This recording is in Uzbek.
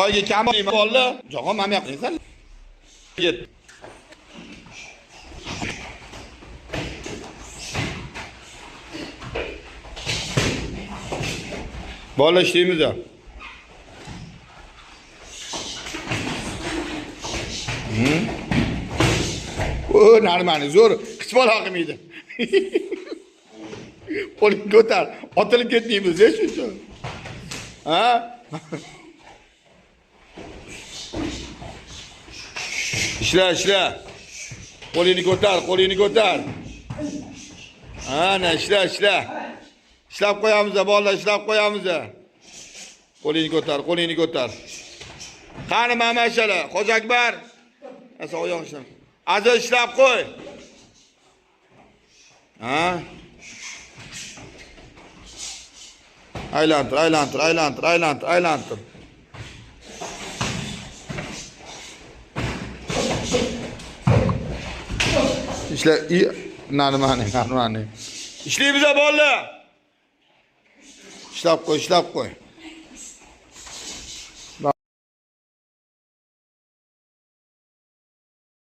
Oyga kam bo'ldi. Jog'om ham yoqingsan. Ket. Bola ishlaymiz ya. O, normali zo'r. Qiz bola qilmaydi. Qo'ling ko'tar. Otilib ketmaymiz, shuncha. Ha? İşle. Qo'lingni ko'tar. Ana, ishla. Ishlab qo'yamiz, bolalar, ishlab qo'yamiz. Qo'lingni ko'tar. Qani mamashalar, Xo'ja Akbar. Asa oyoq ishlab. Aziz ishlab qo'y. Ha? Aylantir. İşte normani. İşlaymiz bolalar. İşlab qo'y.